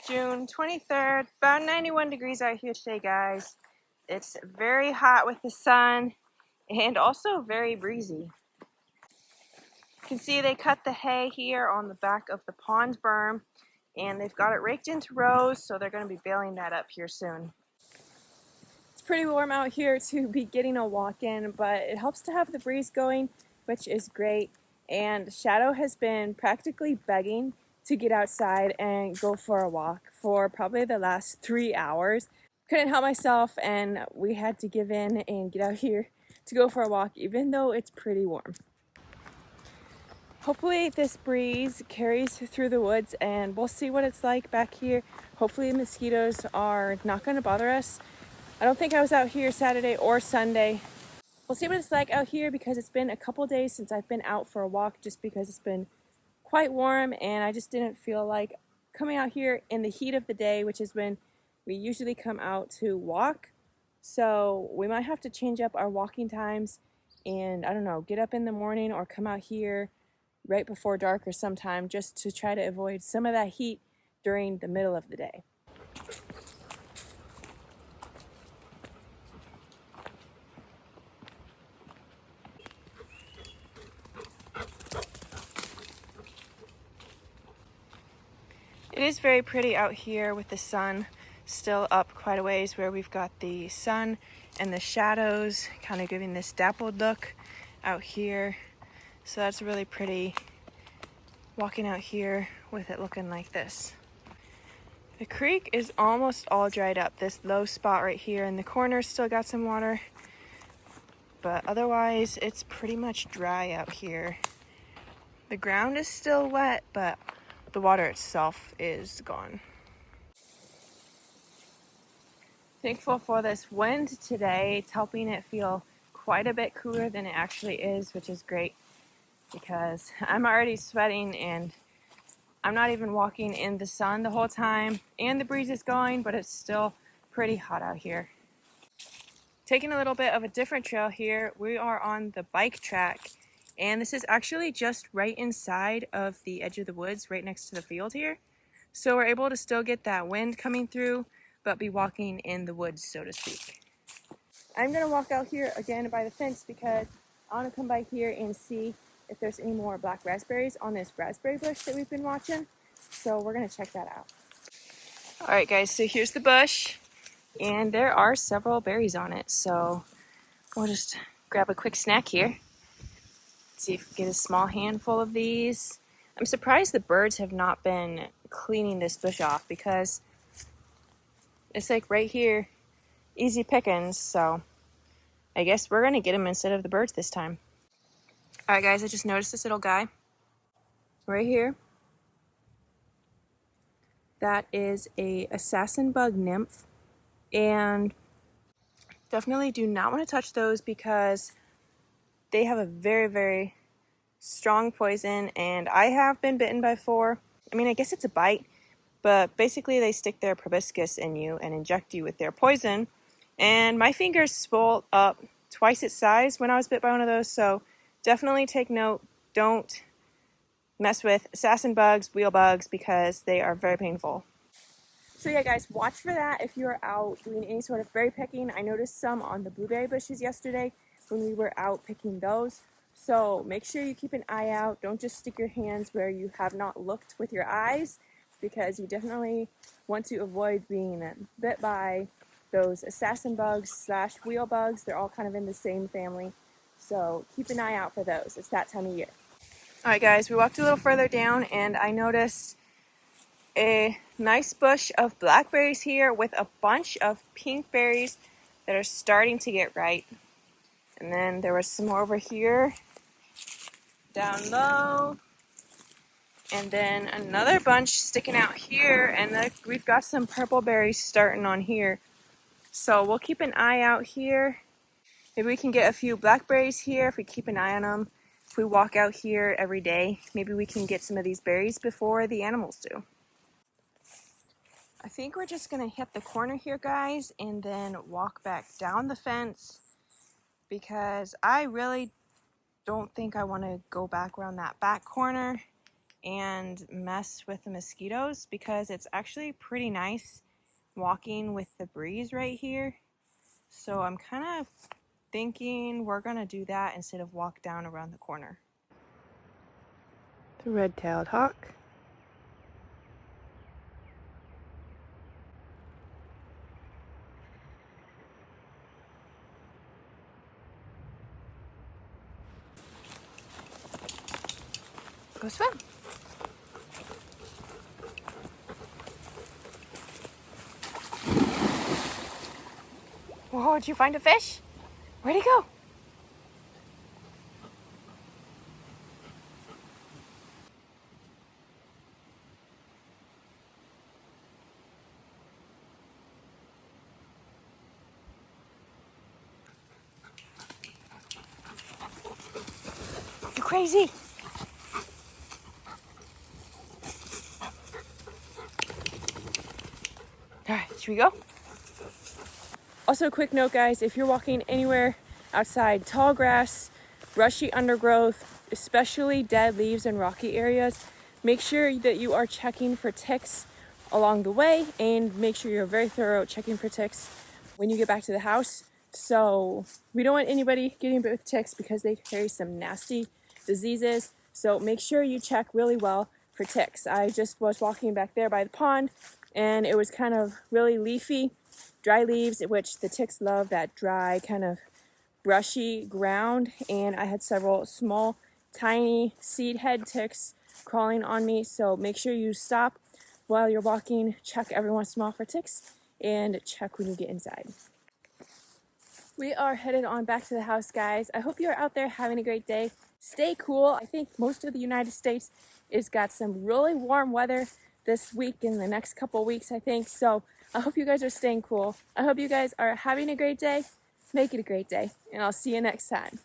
June 23rd, about 91 degrees out here today, guys. It's very hot with the sun and also very breezy. You can see they cut the hay here on the back of the pond berm and they've got it raked into rows, so they're going to be baling that up here soon. It's pretty warm out here to be getting a walk in, but it helps to have the breeze going, which is great. And Shadow has been practically begging to get outside and go for a walk for probably the last 3 hours. Couldn't help myself, and we had to give in and get out here to go for a walk, even though it's pretty warm. Hopefully this breeze carries through the woods and we'll see what it's like back here. Hopefully the mosquitoes are not going to bother us. I don't think I was out here Saturday or Sunday. We'll see what it's like out here because it's been a couple days since I've been out for a walk, just because it's been quite warm and I just didn't feel like coming out here in the heat of the day, which is when we usually come out to walk. So we might have to change up our walking times and, I don't know, get up in the morning or come out here right before dark or sometime, just to try to avoid some of that heat during the middle of the day. It is very pretty out here with the sun still up quite a ways, where we've got the sun and the shadows kind of giving this dappled look out here. So that's really pretty walking out here with it looking like this. The creek is almost all dried up. This low spot right here in the corner still got some water, but otherwise it's pretty much dry out here. The ground is still wet, but the water itself is gone. Thankful for this wind today. It's helping it feel quite a bit cooler than it actually is, which is great because I'm already sweating and I'm not even walking in the sun the whole time, and the breeze is going, but it's still pretty hot out here. Taking a little bit of a different trail here, we are on the bike track, and this is actually just right inside of the edge of the woods, right next to the field here. So we're able to still get that wind coming through, but be walking in the woods, so to speak. I'm gonna walk out here again by the fence because I wanna come by here and see if there's any more black raspberries on this raspberry bush that we've been watching. So we're gonna check that out. All right, guys, so here's the bush, and there are several berries on it. So we'll just grab a quick snack here. See if we get a small handful of these. I'm surprised the birds have not been cleaning this bush off because it's like right here, easy pickings. So I guess we're gonna get them instead of the birds this time. All right, guys, I just noticed this little guy right here. That is a assassin bug nymph, and definitely do not want to touch those because they have a very, very strong poison, and I have been bitten before. I mean, I guess it's a bite, but basically they stick their proboscis in you and inject you with their poison, and my fingers swelled up twice its size when I was bit by one of those. So definitely take note, don't mess with assassin bugs, wheel bugs, because they are very painful. So yeah, guys, watch for that if you're out doing any sort of berry picking. I noticed some on the blueberry bushes yesterday when we were out picking those. So make sure you keep an eye out. Don't just stick your hands where you have not looked with your eyes, because you definitely want to avoid being bit by those assassin bugs / wheel bugs. They're all kind of in the same family. So keep an eye out for those. It's that time of year. All right, guys, we walked a little further down and I noticed a nice bush of blackberries here with a bunch of pink berries that are starting to get ripe. And then there was some more over here, down low, and then another bunch sticking out here, and we've got some purple berries starting on here. So we'll keep an eye out here. Maybe we can get a few blackberries here if we keep an eye on them. If we walk out here every day, maybe we can get some of these berries before the animals do. I think we're just gonna hit the corner here, guys, and then walk back down the fence, because I really don't think I want to go back around that back corner and mess with the mosquitoes, because it's actually pretty nice walking with the breeze right here. So I'm kind of thinking we're gonna do that instead of walk down around the corner. The red-tailed hawk. Go swim. Whoa, did you find a fish? Where'd he go? You crazy. All right, should we go? Also, a quick note, guys, if you're walking anywhere outside tall grass, brushy undergrowth, especially dead leaves and rocky areas, make sure that you are checking for ticks along the way, and make sure you're very thorough checking for ticks when you get back to the house. So we don't want anybody getting bit with ticks because they carry some nasty diseases. So make sure you check really well for ticks. I just was walking back there by the pond, and it was kind of really leafy, dry leaves, which the ticks love, that dry kind of brushy ground. And I had several small, tiny seed head ticks crawling on me. So make sure you stop while you're walking, check every once in a while for ticks, and check when you get inside. We are headed on back to the house, guys. I hope you're out there having a great day. Stay cool. I think most of the United States has got some really warm weather this week and the next couple weeks, I think. So I hope you guys are staying cool. I hope you guys are having a great day. Make it a great day, and I'll see you next time.